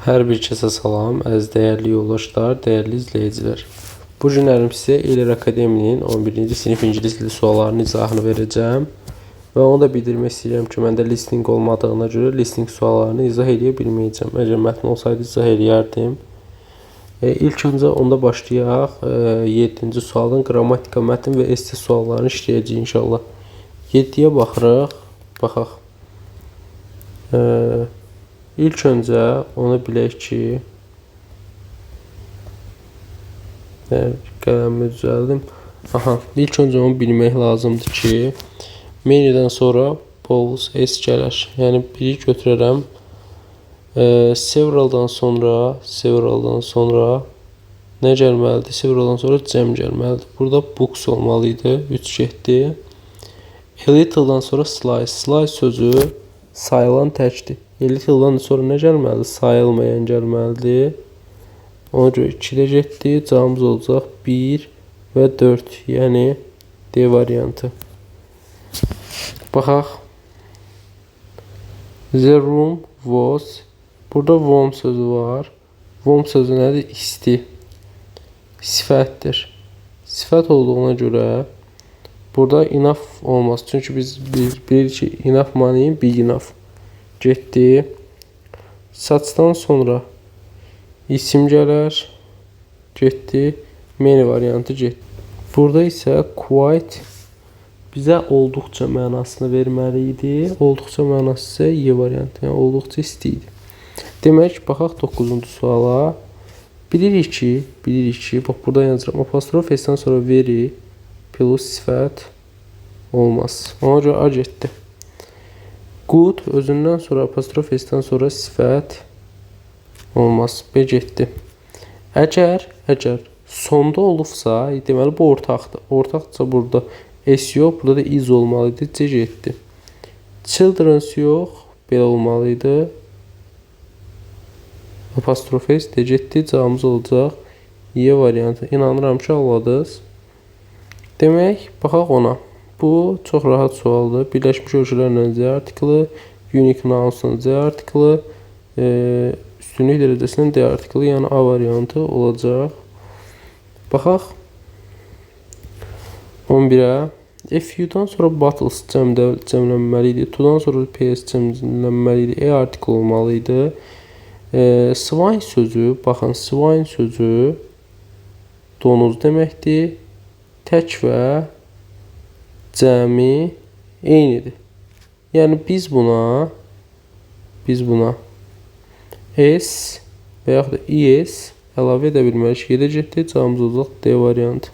Hər bir kəsə salam, əziz dəyərli yoldaşlar, dəyərli izləyicilər. Bu günlərim sizə Ellər Akademinin 11-ci sinif ingilis dili suallarının izahını verəcəm. Və onu da bildirmək istəyirəm ki, məndə listening olmadığına görə listening suallarını izah edə bilməyəcəm. Əgər mətn olsaydı izah edərdim. İlk öncə onda başlayaq. 7-ci sualın qrammatika, mətn və esse suallarını işləyəcəyik inşallah. 7-yə baxırıq. Baxaq. İlk öncə onu bilək ki, qələmi düzəldim. İlk öncə onu bilmək lazımdır ki, many'dən sonra vowels s gəlir. Yəni biri götürərəm. Severaldan sonra nə gəlməlidir? Severaldan sonra cəm gəlməlidir. Burada books olmalıydı. 3 getdi. A little'dan sonra slice. Slice sözü sayılan təkdir. A little'dan sonra nə gəlməlidir? Sayılmayan gəlməlidir. Ona görə 2-də getdi. Cavabımız olacaq 1 və 4. Yəni D variantı. Baxaq. The room was. Burada warm sözü var. Warm sözü nədir? İsti. Sifətdir. Sifət olduğuna görə burada enough olmaz. Çünki biz bilirik ki, enough money, big enough. Getdi. Saçdan sonra isim gələr. Getdi. Many variantı getdi. Burada isə quite bizə olduqca mənasını verməli idi. Olduqca mənası isə Y variantı. Yəni olduqca isti idi. Demək, baxaq 9-cu suala. Bilirik ki, bax burada yazacağım. Apostrof S-dən sonra very plus sifət olmaz. Ona görə A getdi. Good özündən sonra apostrof S-dən sonra sifət olmaz. B getdi. Əgər sonda olubsa, deməli bu ortaqdır. Ortaqdırsa burada S yox, burada da is olmalıydı. C getdi. Children's yox, belə olmalıydı. Apostrof S de getdi. Cavabımız olacaq Y variantı. İnanıram ki, anladınız. Demək, baxaq ona. Bu çox rahat sualdır. Birləşmiş ölçülərlə Z artiklı, unique nounsla Z artiklı, üstünlük dərəcəsindən D artiklı, yəni A variantı olacaq. Baxaq 11-ə. FU-dan sonra bottles cəmlənməli idi. To-dan sonra PS cəmlənməli idi. E artiklı olmalı idi. Swine sözü, baxın, swine sözü donuz deməkdir. Tək və cəmi eynidir. Yəni biz buna S və yaxud da ES əlavə edə bilmərik. Gedə getdi, cavabımız olacaq D variantı.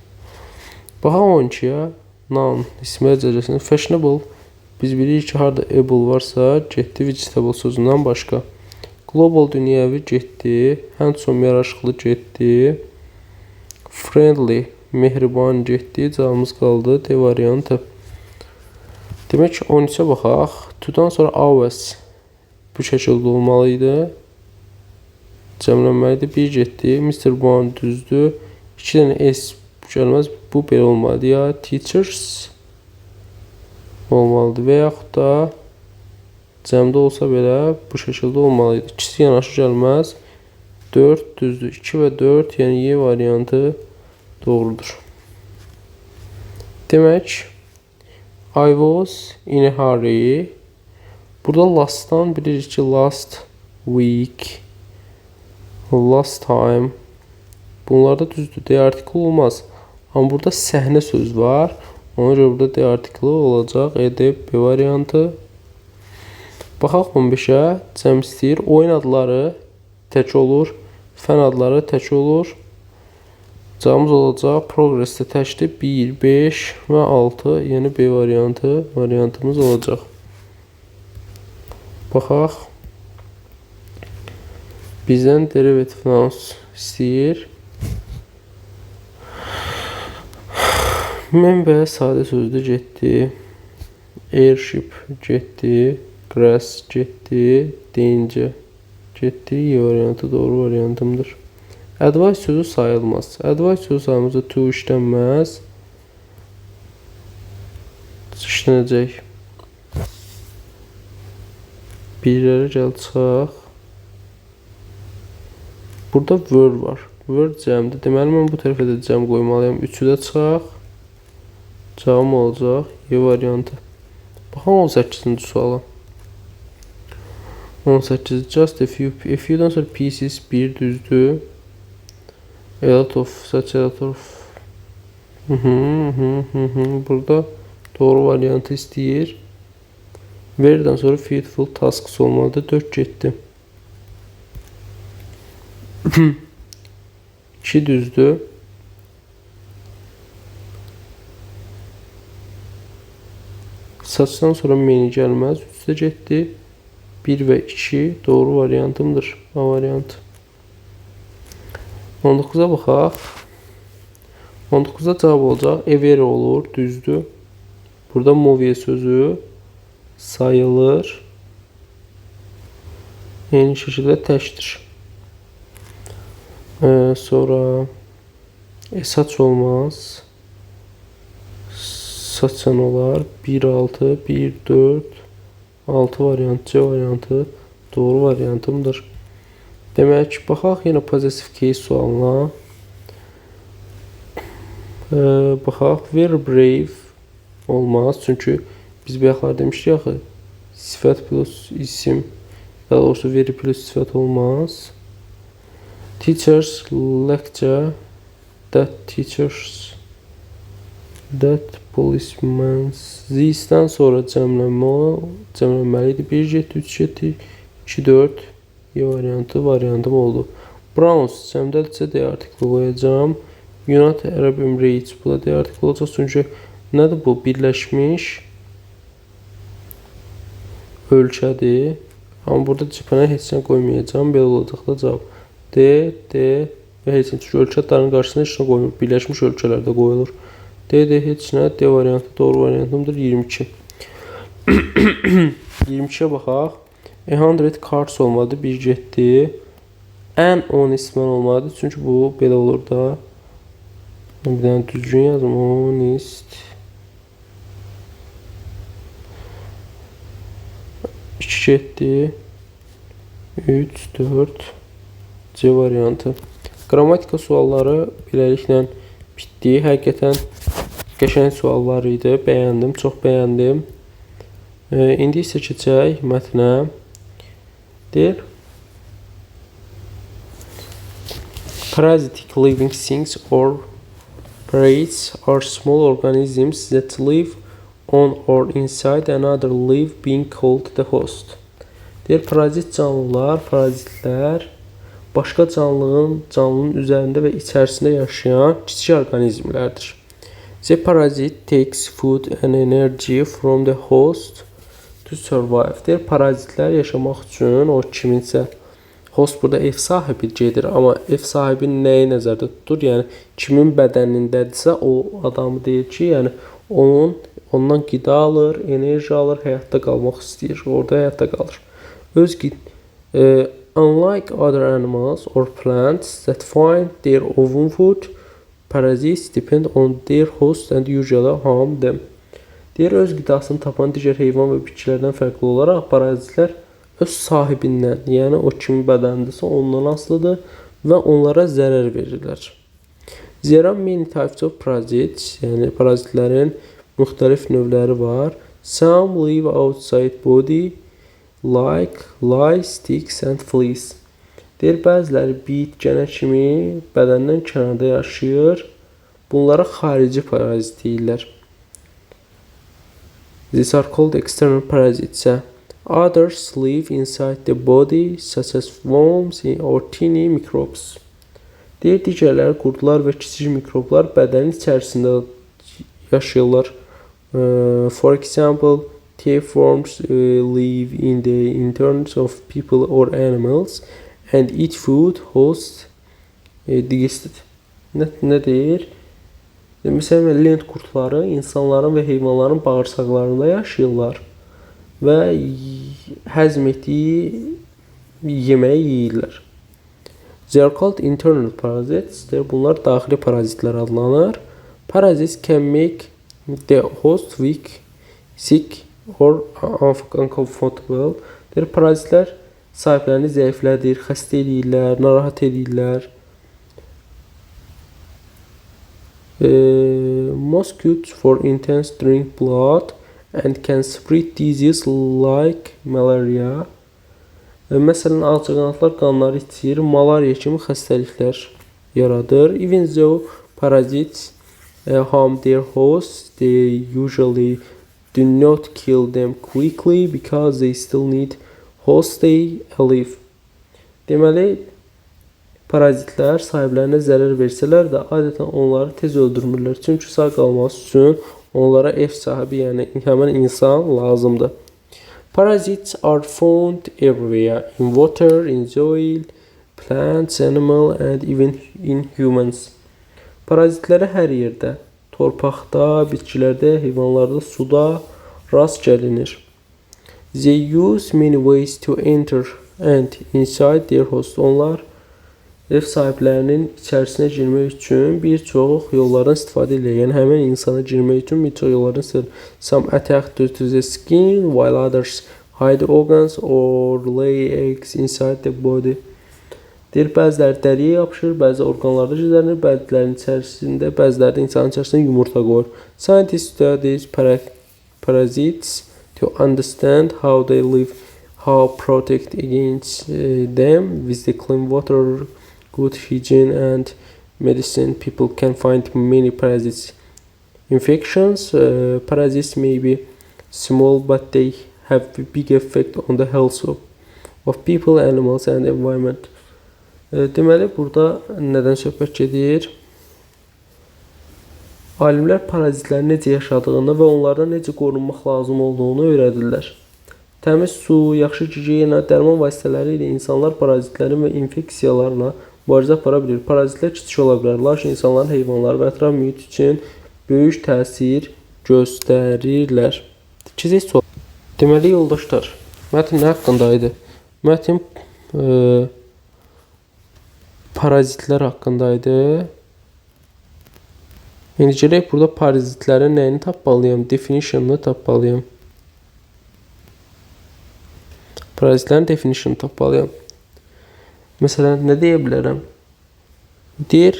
Baxaq 12-yə. Noun, ismə dərəcəsində fashionable. Biz bilirik ki, harada able varsa, getdi vegetable sözündən başqa. Global dünyəvi getdi. Handsome yaraşıqlı getdi. Friendly, mehriban getdi. Cavabımız qaldı D variantı. Demək ki, 13-ə baxaq. To-dan sonra always bu şəkildə olmalıydı. Cəmlənməlidir. 1 getdi. Mr. Bond düzdür. 2 dənə S gəlməz. Bu belə olmalıdır. Ya teachers olmalıdır. Və yaxud da cəmdə olsa belə bu şəkildə olmalıydı. İkisi yanaşı gəlməz. 4 düzdür. 2 və 4 yəni Y variantı doğrudur. Demək, I was in a hurry. Burada last'dan bilirik ki, last week, last time. Bunlarda düzdür. D artiklı olmaz. Amma burada səhnə söz var. Ona görə burada D artiklı olacaq. E, D, B variantı. Baxaq 15-ə. Cəm istəyir. Oyun adları tək olur. Fən adları tək olur. Cavabımız olacaq. Progress-də təkdir. 1, 5 və 6. Yəni B variantımız olacaq. Baxaq. Bizdən derivative nouns istəyir. Mənbə sadə sözdə getdi. Airship getdi. Grass getdi. Danger getdi. Y variantı doğru variantımdır. Advice sözü sayılmaz. Advice sözü sayılmazsa to işlənməz. İşlənəcək. Birləri gəl çıxaq. Burada were var. Were cəmdir. Deməli mən bu tərəfə də cəm qoymalıyam. 3-ü də çıxaq. Cavabım olacaq Y variantı. Baxın 18-ci suala. 18 just a few'dan sonra pieces bir düzdür. A lot of such a lot of. Burada doğru variantı istəyir. Where'dən sonra faithful tasks olmalıdır. 4 getdi. 2 düzdür. Saçdan sonra meni gəlməz. 3-də getdi. 1 və 2 doğru variantımdır. A variantı. 19'a baxaq. 19'da cavab olacaq. Ever olur. Düzdür. Burada movie sözü sayılır. Eyni şəkildə təkdir. Sonra saç olmaz. Saçan olar. 1-6, 1-4, 6 variant, C variantı doğru variantımdır. Demək, baxaq yenə possessive case sualına. Baxaq, very brave olmaz. Çünki biz bayaqlar demişdik axı, sifət plus isim, daha doğrusu very plus sifət olmaz. Teachers lecture, that policemen. Z'dən sonra cəmlənməlidir. 1 getdi, 3 getdi, 2, 4 Y variantım oldu. Browns cəmdədirsə D artikli qoyacağım. United Arab Emirates bu da D artikli olacaq. Çünki nədir bu? Birləşmiş ölkədir. Amma burada cipənə heç nə qoymayacağım. Belə olacaq da cavab. D və heç nə. Çünki ölkə adlarının qarşısına heç nə qoyulur. Birləşmiş ölkələrdə qoyulur. D heç nə. D variantı doğru variantımdır. 22. 22'ye baxaq. 100 cards olmadı. 1 getdi. An honest man olmadı. Çünki bu belə olur da. Bir dənə düzgün yazım. Honest. 2 getdi. 3, 4. C variantı. Qrammatika sualları beləliklə bitdi. Həqiqətən qəşəng suallar idi. Bəyəndim. Çox bəyəndim. İndi isə keçək mətnə. Deyir. Parasitic living things or parasites are small organisms that live on or inside another live being called the host. Deyir, parazit canlılar, parazitlər başqa canlının üzərində və içərisində yaşayan kiçik orqanizmlərdir. The parasite takes food and energy from the host to survive. Deyir, parazitlər yaşamaq üçün o kiminsə, host burada ev sahibi gedir, amma ev sahibinin nəyi nəzərdə tutur? Yəni kimin bədənindədirsə o adamı deyir ki, yəni ondan qida alır, enerji alır, həyatda qalmaq istəyir, orada həyatda qalır. Unlike other animals or plants that find their own food, parasites depend on their host and usually harm them. Deyir, öz qidasını tapan digər heyvan və bitkilərdən fərqli olaraq parazitlər öz sahibindən, yəni o kimin bədənindirsə ondan asılıdır və onlara zərər verirlər. There are many types of parasites, yəni parazitlərin müxtəlif növləri var. Some live outside body, like lice, ticks and fleas. Deyir, bəziləri bit, gənə kimi bədəndən kənarda yaşayır. Bunlara xarici parazit deyirlər. These are called external parasites. Others live inside the body, such as worms or tiny microbes. Deyir, digərləri qurdlar və kiçik mikroblar bədənin içərisində yaşayırlar. For example, tapeworms live in the intestines of people or animals and eat food host digested. Nə deyir? Məsələn, lent qurdları insanların və heyvanların bağırsaqlarında yaşayırlar və həzm etdiyi yeməyi yeyirlər. They are called internal parasites. Bunlar daxili parazitlər adlanır. Parasites can make the host weak, sick or uncomfortable. Parazitlər sahiblərini zəiflədir, xəstə edirlər, narahat edirlər. Mosquitoes for intense drink blood and can spread disease like malaria. Məsələn, ağcaqanadlar qanları içir, malariya kimi xəstəliklər yaradır. Even though parasites harm their hosts, they usually do not kill them quickly because they still need hosts stay alive. Deməli, parazitlər sahiblərinə zərər versələr də adətən onları tez öldürmürlər. Çünki sağ qalması üçün onlara ev sahibi, yəni həmin insan lazımdır. Parasites are found everywhere, in water, in soil, plants, animals and even in humans. Parazitlərə hər yerdə, torpaqda, bitkilərdə, heyvanlarda, suda rast gəlinir. They use many ways to enter and inside their host. Onlar ev sahiblərinin içərisinə girmək üçün bir çox yollardan istifadə edirlər. Yəni həmin insana girmək üçün bir çox yollardan istifadə edirlər. Some attack to the skin, while others hide organs or lay eggs inside the body. Deyir, bəziləri dəriyə yapışır, bəzi orqanlarda gizlənir, bəziləri də insanın içərisində yumurta qoyur. Scientists studies parasites to understand how they live, how protect against them with the clean water, good hygiene and medicine. People can find many parasites. Infections, parasites may be small, but they have a big effect on the health of people, animals and environment. Deməli, burada nədən söhbət gedir? Alimlər parazitlərin necə yaşadığını və onlardan necə qorunmaq lazım olduğunu öyrədirlər. Təmiz su, yaxşı gigiyena, dərman vasitələri ilə insanlar parazitlərin və infeksiyalarla mübarizə apara bilir. Parazitlər kiçik ola bilər, lakin insanların, heyvanlar və ətraf mühit üçün böyük təsir göstərirlər. Keçək sual. Deməli, yoldaşlar, mətn nə haqqındaydı? Mətn parazitlər haqqındaydı. İndi gələk burada parazitlərin nəyini tapmalıyam? Definition'ını tapmalıyam. Parazitlərin definition'ını tapmalıyam. Məsələn, nə deyə bilərəm? Deyir,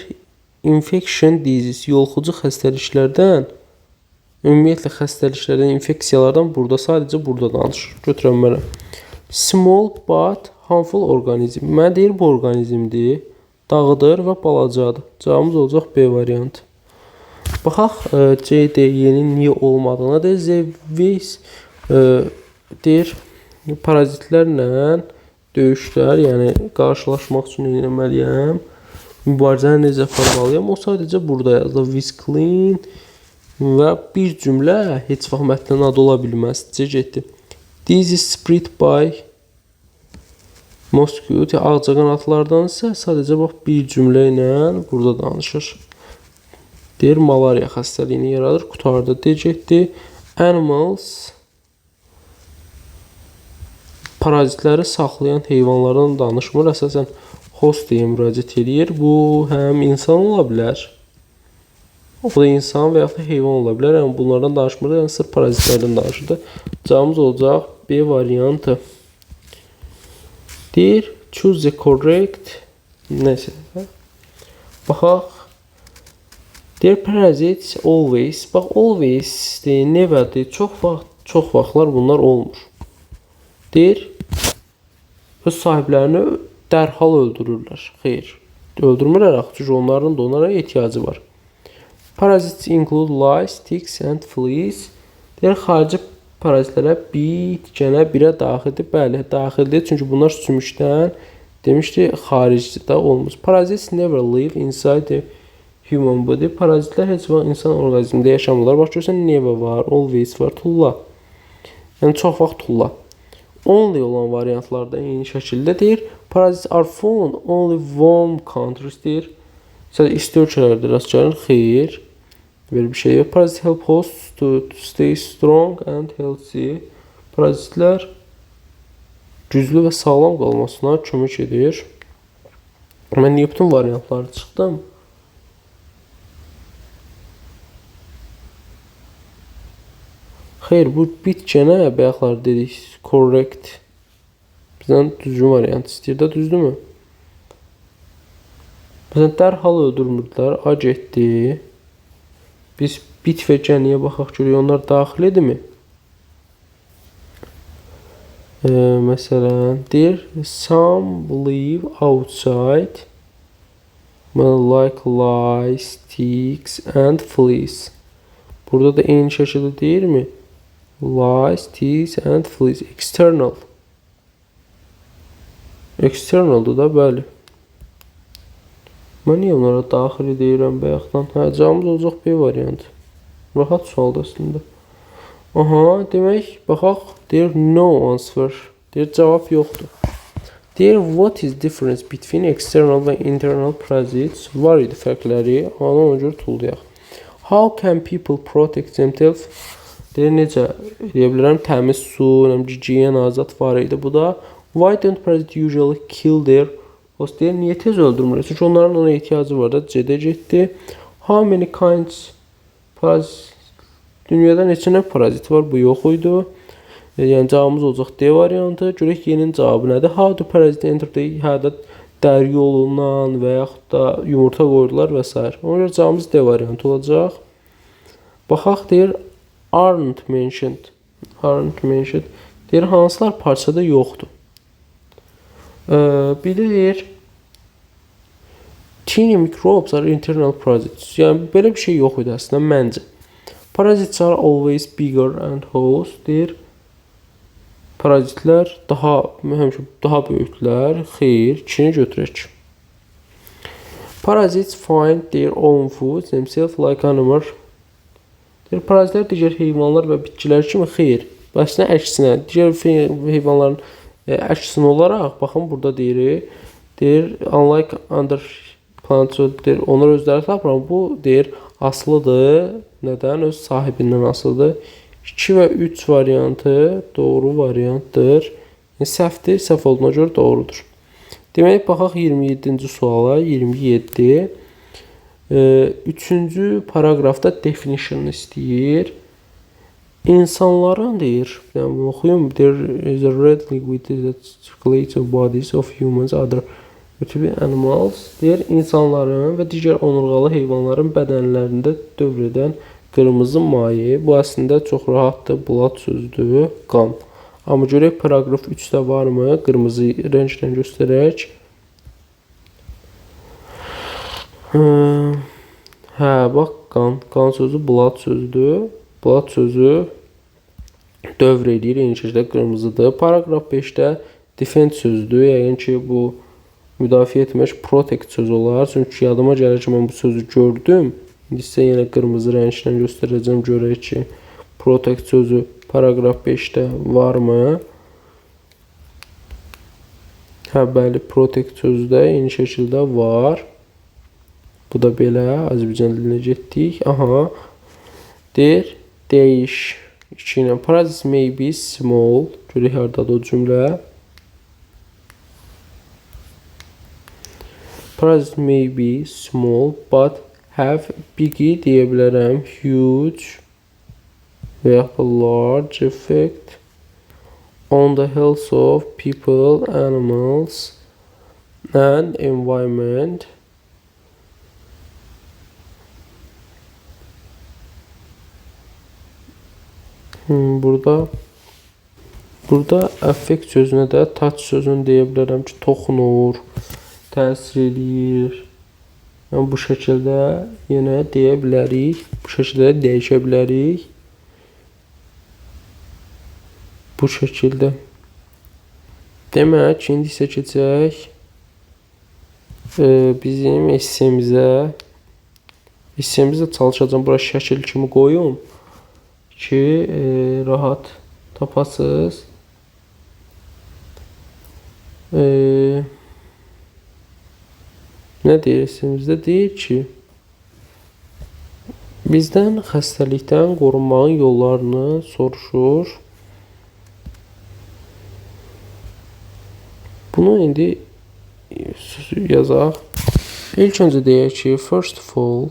infection disease, yoluxucu xəstəliklərdən, ümumiyyətlə xəstəliklərdən, infeksiyalardan sadəcə burada danışır. Götürəm mənə. Small but harmful organism. Mənə deyir, bu orqanizmdir, dağıdır və balacadır. Cavabımız olacaq B variantı. Baxaq, CDY-nin niyə olmadığına da Zevis deyir, parazitlərlə döyüşlər, yəni qarşılaşmaq üçün eləməliyəm, mübarizəni necə aparmalıyam, o sadəcə burada yazılır. Visclean və bir cümlə heç vaxt mətnin adı ola bilməz. Getdi. This is spread by mosquito, ağcaqanadlardansa sadəcə bax bir cümlə ilə burada danışır. Deyir, malariya xəstəliyini yaradır, qutardı. Getdi. Animals, parazitləri saxlayan heyvanlardan danışmır. Əsasən host deyə müraciət edir. Bu həm insan ola bilər. O da insan və yaxud da heyvan ola bilər. Yəni bunlardan danışmır. Yəni sırf parazitlərdən danışırdı. Cavabımız olacaq B variantı. Deyir, choose the correct. Neyse. Baxaq. Deyir, parasites always. Bax, always deyir, neverdir. Çox vaxtlar bunlar olmur. Deyir, öz sahiblərini dərhal öldürürlər. Xeyr, öldürmürlər axı, çünki onların da onlara ehtiyacı var. Parasites include lice, ticks and fleas. Deyir, xarici parazitlərə bitkənə birə daxildir. Bəli, daxildir, çünki bunlar sümükdən demişdi, xaricdə olmaz. Parasites never live inside the human body. Parazitlər heç vaxt insan orqanizmində yaşamırlar. Bax, görürsən, never var, always var, tulla. Yəni, çox vaxt tulla. Only olan variantlarda eyni şəkildə deyir. Parasites are found only warm countries deyir. İsti ölkələrdə rast gəlir. Xeyr. Belə bir şey yox. Parasites help hosts to stay strong and healthy. Parazitlər güclü və sağlam qalmasına kömək edir. Mən niyə bütün variantları çıxdım? Xeyr, bu bitkənə bayaqlar dedik, correct. Bizdən düzgün variant istəyir də, düzdürmü? Məsələn, dərhal öldürmürdülər, ac etdi. Biz bit və gəniyə baxaq görək, onlar daxil edimi? Məsələn, deyir, some live outside like lice, ticks and fleas. Burada da eyni şəkildə deyirmi? Lice, ticks and fleas. External. Externaldır da, bəli. Mən niyə onlara daxili deyirəm bayaqdan? Cavabımız olacaq B variantı. Rahat sualdır aslında. Aha, demək, baxaq, deyir no answer. Deyir, cavab yoxdur. Deyir, what is difference between external və internal parasites? Var idi fərqləri, ona görə tulduyaq. How can people protect themselves? Deyir, necə deyə bilərəm, təmiz su, gigiyen azad var idi. Bu da, why don't parasites usually kill their host? Deyir, niyə tez öldürmür? Çünki onların ona ehtiyacı var da, C-də getdi. How many kinds parasites? Dünyada neçə nə parazit var? Bu yox idi. Yəni cavabımız olacaq D variantı. Görək yenin cavabı nədir? How do parasites enter the hədə dəri yolundan və yaxud da yumurta qoyurlar və s. Ona görə cavabımız D variantı olacaq. Baxaq, deyir aren't mentioned. Aren't mentioned. Deyir hansılar parçada yoxdur. Bir də deyir tiny microbes are internal parasites. Yəni belə bir şey yox idi əslində məncə. Parasites are always bigger and host. Deyir parazitlər həmişə daha böyüklər. Xeyr, ikini götürək. Parasites find their own food themselves like animals. Deyir, parazitlər digər heyvanlar və bitkilər kimi xeyr. Bəsnə əksinə, digər heyvanların əksinə olaraq, baxın burada deyir, unlike other plants, deyir, onlar özləri tapır, bu deyir, asılıdır. Nədən? Öz sahibindən asılıdır. 2 və 3 variantı doğru variantdır. Səhvdir, səhv olduğuna görə doğrudur. Demək, baxaq 27-ci suala, 27. 3-cü paragrafda definition istəyir. İnsanların deyir, yəni oxuyum, there is a red liquid that circulates the bodies of humans, other animals. Deyir, insanların və digər onurğalı heyvanların bədənlərində dövr edən qırmızı maye. Bu əslində çox rahatdır, blood sözdür, qan. Amma görək, paragraf 3-də varmı? Qırmızı rənglə göstərək. Hə, bax, qan. Qan sözü blood sözdür. Blood sözü dövr edir, eyni şəkildə qırmızıdır. Paragraf 5-də defend sözdür. Yəni ki, bu müdafiə etmək protect sözü olar. Çünki yadıma gəlir ki, mən bu sözü gördüm. İndi sizə yenə qırmızı rənglə göstərəcəm, görək ki, protect sözü paragraf 5-də varmı? Hə, bəli, protect sözü də eyni şəkildə var. Bu da belə, Azərbaycan dilinə getdik. Aha, deyir, dəyiş. 2 ilə, parasites may be small. Görək, haradadır o cümlə. Parasites may be small, but have biggy deyə bilərəm, huge və yaxud da large effect on the health of people, animals and environment. Burada effect sözünə də touch sözünü deyə bilərəm ki, toxunur, təsir edir. Yəni, bu şəkildə yenə deyə bilərik, bu şəkildə dəyişə bilərik. Bu şəkildə. Demək, indi isə keçək bizim essemizə. Essemizə çalışacağım, bura şəkil kimi qoyum ki, rahat tapasınız. Nə deyir essemizdə? Deyir ki, bizdən xəstəlikdən qorunmağın yollarını soruşur. Bunu indi yazaq. İlk öncə deyək ki, first of all,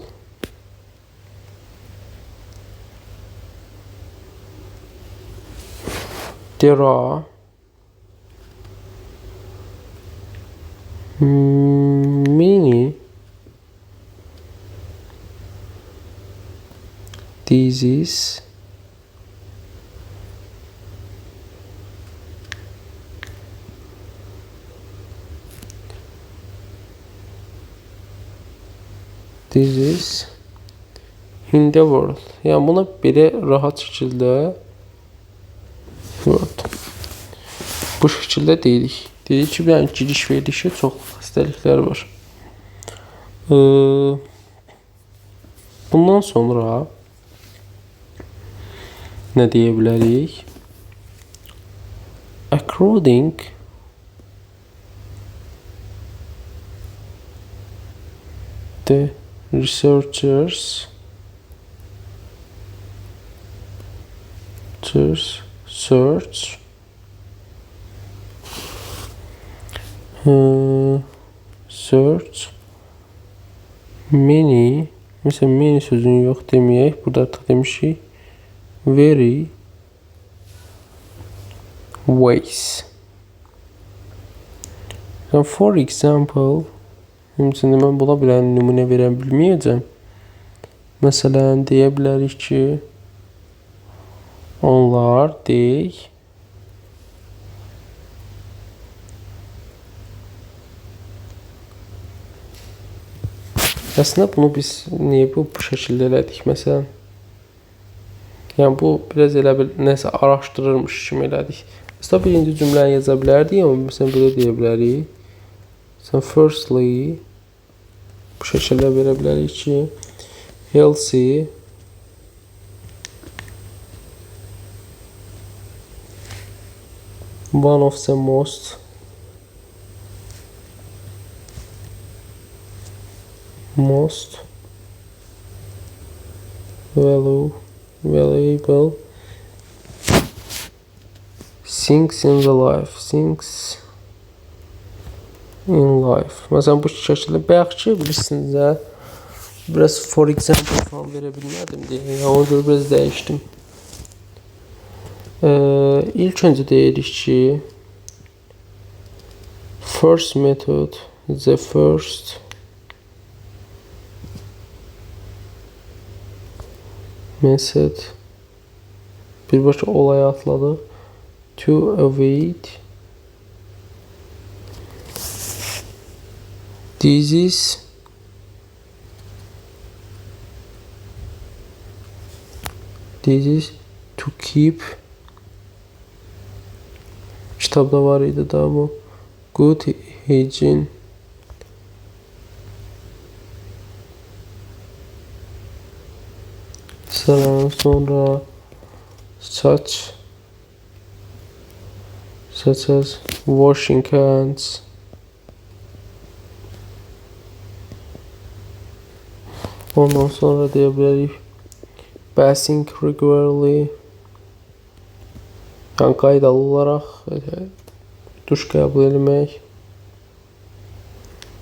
there are Many disease in the world. Yəni buna belə rahat şəkildə bu şəkildə deyirik. Dedik ki, yəni giriş verilişi çoxlu xəstəliklər var. Bundan sonra nə deyə bilərik? According the researchers search many, mesela many sözünü yox deməyək, burada artıq demişik very ways. And for example, şimdi mən buna bir nümunə verə bilməyəcəm. Məsələn, deyə bilərik ki, onlar deyək aslında bunu biz niyə bu şəkildə elədik məsələn? Yəni bu biraz elə bir nəsə araşdırırmış kimi elədik. Aslında birinci cümləni yaza bilərdik, amma məsələn belə deyə bilərik. Məsələn, firstly bu şəkildə verə bilərik ki, healthy one of the most valuable things in life. Məsələn, bu şəkildə bayaq ki, bilirsiniz də, biraz for example falan verə bilmədim deyə, ona görə biraz dəyişdim. İlk öncə deyirik ki, first method, the first method birbaşa olaya atladı. To avoid disease to keep kitabda var idi da bu good hygiene sonra such as washing hands, ondan sonra deyə bilərik bathing regularly, yəni qaydalı olaraq duş qəbul etmək,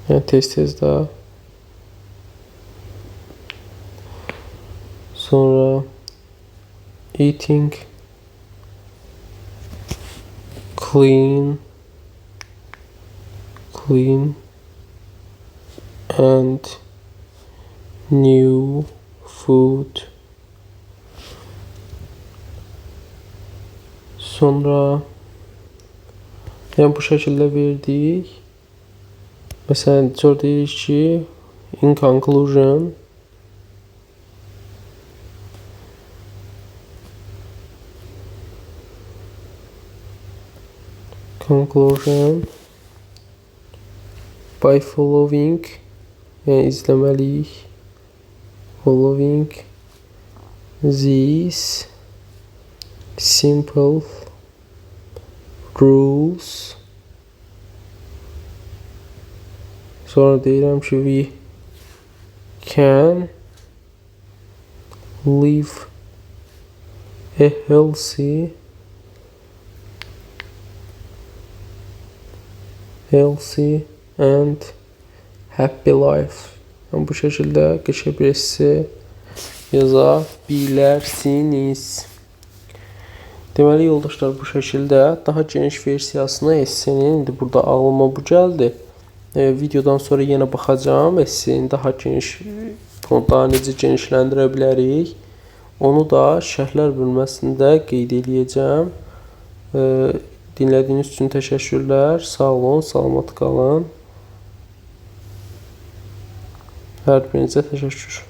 yəni tez-tez də. Sonra eating clean and new food. Sonra yəni bu şəkildə verdik. Məsələn, sonra deyirik ki, in conclusion by following, yəni izləməliyik, following these simple rules. Sonra deyirəm ki, we can live a healthy and happy life. Yəni bu şəkildə qəşəng bir esse yaza bilərsiniz. Deməli yoldaşlar, bu şəkildə daha geniş versiyasını essenin indi burada ağlıma bu gəldi. Videodan sonra yenə baxacağım və sizin daha geniş, bunu daha necə genişləndirə bilərik, onu da şərhlər bölməsində qeyd eləyəcəm. Dinlədiyiniz üçün təşəkkürlər. Sağ olun, salamat qalın. Hər birinizə təşəkkür.